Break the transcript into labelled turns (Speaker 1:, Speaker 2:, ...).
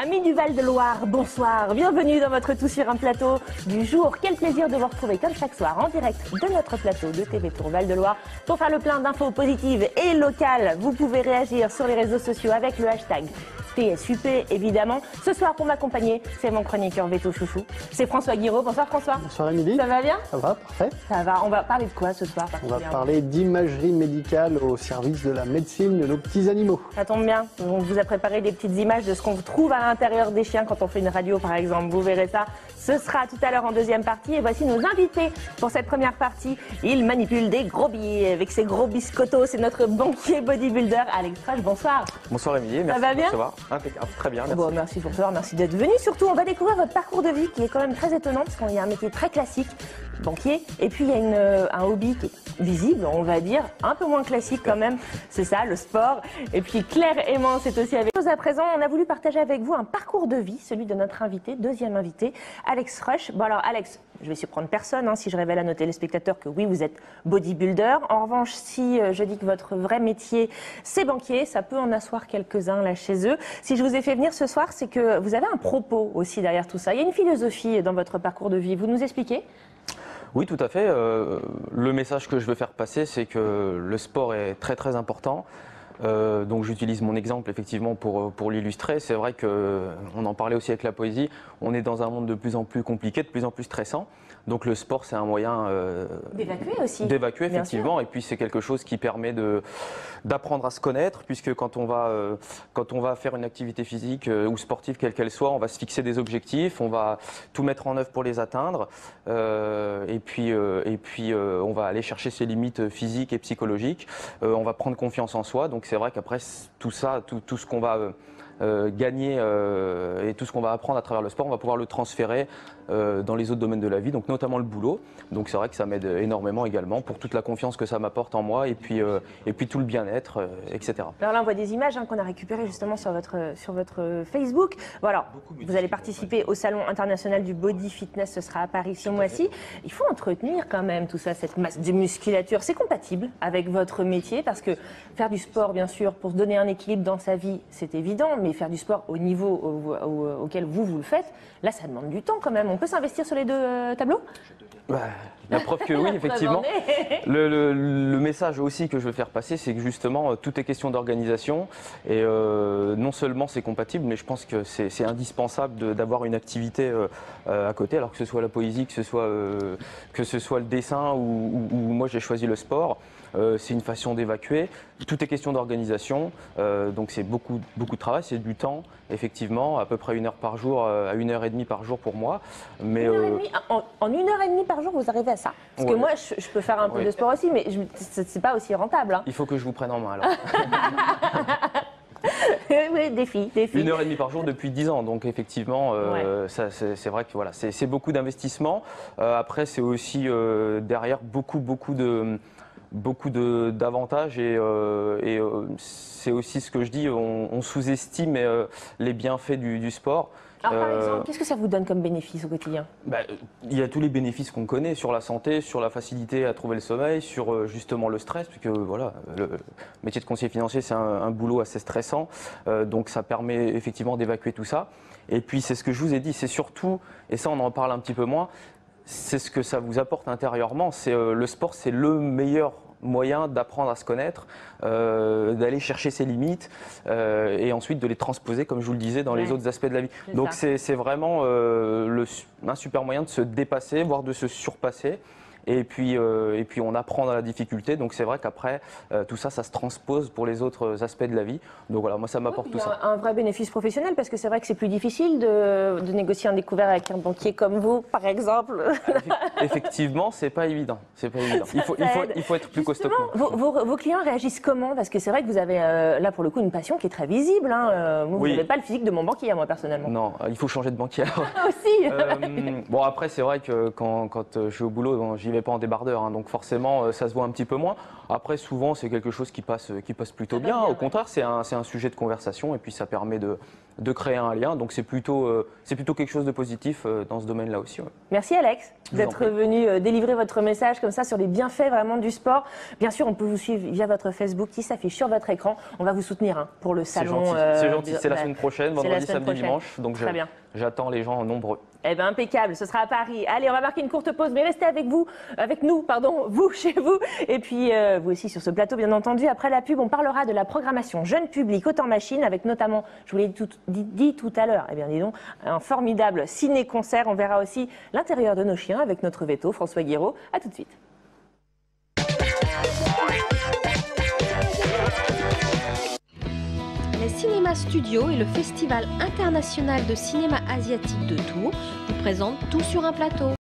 Speaker 1: Amis du Val-de-Loire, bonsoir, bienvenue dans votre Tout sur un plateau du jour. Quel plaisir de vous retrouver comme chaque soir en direct de notre plateau de TV Tour Val-de-Loire pour faire le plein d'infos positives et locales. Vous pouvez réagir sur les réseaux sociaux avec le hashtag TSUP évidemment. Ce soir pour m'accompagner, c'est mon chroniqueur Veto Chouchou, c'est François Guiraud. Bonsoir François.
Speaker 2: Bonsoir Émilie.
Speaker 1: Ça va bien?
Speaker 2: Ça va, parfait.
Speaker 1: Ça va, on va parler de quoi ce soir?
Speaker 2: On va parler d'imagerie médicale au service de la médecine de nos petits animaux.
Speaker 1: Ça tombe bien, on vous a préparé des petites images de ce qu'on trouve à l'intérieur des chiens quand on fait une radio par exemple. Vous verrez ça, ce sera tout à l'heure en deuxième partie. Et voici nos invités pour cette première partie. Il manipule des gros billets avec ses gros biscottos. C'est notre banquier bodybuilder Alex Rush. Bonsoir.
Speaker 3: Bonsoir Émilie, merci
Speaker 1: ça va
Speaker 3: de
Speaker 1: bien?
Speaker 3: recevoir. Impeccable, très bien, merci.
Speaker 1: Bon, merci pour toi, merci d'être venu. Surtout, on va découvrir votre parcours de vie qui est quand même très étonnant parce qu'il y a un métier très classique, banquier, et puis il y a un hobby qui est visible, on va dire, un peu moins classique quand même, c'est ça, le sport. Et puis Claire Aimant, c'est aussi avec nous. À présent, on a voulu partager avec vous un parcours de vie, celui de notre invité, deuxième invité, Alex Rush. Bon alors Alex, je vais surprendre personne si je révèle à nos téléspectateurs que oui, vous êtes bodybuilder. En revanche, si je dis que votre vrai métier, c'est banquier, ça peut en asseoir quelques-uns là chez eux. Si je vous ai fait venir ce soir, c'est que vous avez un propos aussi derrière tout ça. Il y a une philosophie dans votre parcours de vie. Vous nous expliquez ?
Speaker 3: Oui, tout à fait. Le message que je veux faire passer, c'est que le sport est très très important. Donc j'utilise mon exemple effectivement pour l'illustrer. C'est vrai qu'on en parlait aussi avec la poésie, on est dans un monde de plus en plus compliqué, de plus en plus stressant. Donc le sport, c'est un moyen
Speaker 1: d'évacuer aussi.
Speaker 3: D'évacuer effectivement, et puis c'est quelque chose qui permet d'apprendre à se connaître, puisque quand on va faire une activité physique ou sportive quelle qu'elle soit, on va se fixer des objectifs, on va tout mettre en œuvre pour les atteindre, et puis on va aller chercher ses limites physiques et psychologiques. On va prendre confiance en soi. Donc c'est vrai qu'après tout ça, tout ce qu'on va gagner et tout ce qu'on va apprendre à travers le sport, on va pouvoir le transférer dans les autres domaines de la vie, donc notamment le boulot. Donc c'est vrai que ça m'aide énormément également pour toute la confiance que ça m'apporte en moi et puis tout le bien-être, etc.
Speaker 1: Alors là on voit des images qu'on a récupérées justement sur votre Facebook. Bon, alors, vous allez participer au Salon international du body fitness, ce sera à Paris ce mois-ci. Il faut entretenir quand même tout ça, cette masse de musculature. C'est compatible avec votre métier parce que faire du sport bien sûr pour se donner un équilibre dans sa vie c'est évident, mais faire du sport au niveau auquel vous le faites, là ça demande du temps quand même. On peut s'investir sur les deux tableaux ?
Speaker 3: La preuve que oui, effectivement. Le message aussi que je veux faire passer, c'est que justement, tout est question d'organisation. Et non seulement c'est compatible, mais je pense que c'est indispensable d'avoir une activité à côté, alors que ce soit la poésie, que ce soit le dessin ou moi j'ai choisi le sport. C'est une façon d'évacuer. Tout est question d'organisation. Donc c'est beaucoup de travail, c'est du temps, effectivement, à peu près 1 heure par jour à 1h30 par jour pour moi. Mais,
Speaker 1: 1h30, en 1h30 par jour, vous arrivez à ça? Parce que moi, je peux faire un peu de sport aussi, mais c'est pas aussi rentable.
Speaker 3: Il faut que je vous prenne en main alors.
Speaker 1: Oui, défi.
Speaker 3: 1h30 par jour depuis 10 ans, donc effectivement, c'est vrai que voilà, c'est beaucoup d'investissement. Après, c'est aussi derrière beaucoup d'avantages et c'est aussi ce que je dis, on sous-estime les bienfaits du sport.
Speaker 1: Alors par exemple, qu'est-ce que ça vous donne comme bénéfice au quotidien?
Speaker 3: Il y a tous les bénéfices qu'on connaît sur la santé, sur la facilité à trouver le sommeil, sur justement le stress, puisque voilà, le métier de conseiller financier c'est un boulot assez stressant, donc ça permet effectivement d'évacuer tout ça. Et puis c'est ce que je vous ai dit, c'est surtout, et ça on en parle un petit peu moins, c'est ce que ça vous apporte intérieurement. C'est le sport, c'est le meilleur moyen d'apprendre à se connaître, d'aller chercher ses limites et ensuite de les transposer, comme je vous le disais, dans les autres aspects de la vie. Donc c'est vraiment un super moyen de se dépasser, voire de se surpasser. Et puis on apprend dans la difficulté, donc c'est vrai qu'après tout ça, ça se transpose pour les autres aspects de la vie. Donc voilà, moi ça m'apporte tout ça.
Speaker 1: Un vrai bénéfice professionnel, parce que c'est vrai que c'est plus difficile de négocier un découvert avec un banquier comme vous, par exemple.
Speaker 3: Effectivement, c'est pas évident. C'est pas évident. Il faut être plus costaud.
Speaker 1: Vos clients réagissent comment? Parce que c'est vrai que vous avez là pour le coup une passion qui est très visible. Vous n'avez pas le physique de mon banquier, moi personnellement.
Speaker 3: Non, il faut changer de banquier.
Speaker 1: Aussi.
Speaker 3: Bon après c'est vrai que quand je suis au boulot, j'y vais j'arrivais pas en débardeur, hein, donc forcément ça se voit un petit peu moins. Après, souvent c'est quelque chose qui passe plutôt bien. Au contraire, c'est un sujet de conversation et puis ça permet de créer un lien. Donc c'est plutôt quelque chose de positif dans ce domaine-là aussi. Ouais.
Speaker 1: Merci Alex
Speaker 3: Je vous en
Speaker 1: d'être
Speaker 3: prie.
Speaker 1: venu délivrer votre message comme ça sur les bienfaits vraiment du sport. Bien sûr, on peut vous suivre via votre Facebook qui s'affiche sur votre écran. On va vous soutenir hein, pour le
Speaker 3: C'est
Speaker 1: salon.
Speaker 3: gentil. C'est gentil. C'est la semaine prochaine,
Speaker 1: c'est la
Speaker 3: vendredi,
Speaker 1: semaine
Speaker 3: samedi,
Speaker 1: prochaine.
Speaker 3: dimanche. Donc
Speaker 1: Très bien.
Speaker 3: j'attends les gens nombreux.
Speaker 1: Eh bien, impeccable, ce sera à Paris. Allez, on va marquer une courte pause, mais restez avec nous, vous chez vous, et puis vous aussi sur ce plateau, bien entendu. Après la pub, on parlera de la programmation jeune public autant machine, avec notamment, je vous l'ai dit tout à l'heure, eh bien, dis donc, un formidable ciné-concert. On verra aussi l'intérieur de nos chiens avec notre veto, François Guiraud. À tout de suite.
Speaker 4: Les Cinéma Studios et le Festival international de cinéma asiatique de Tours vous présentent Tout sur un plateau.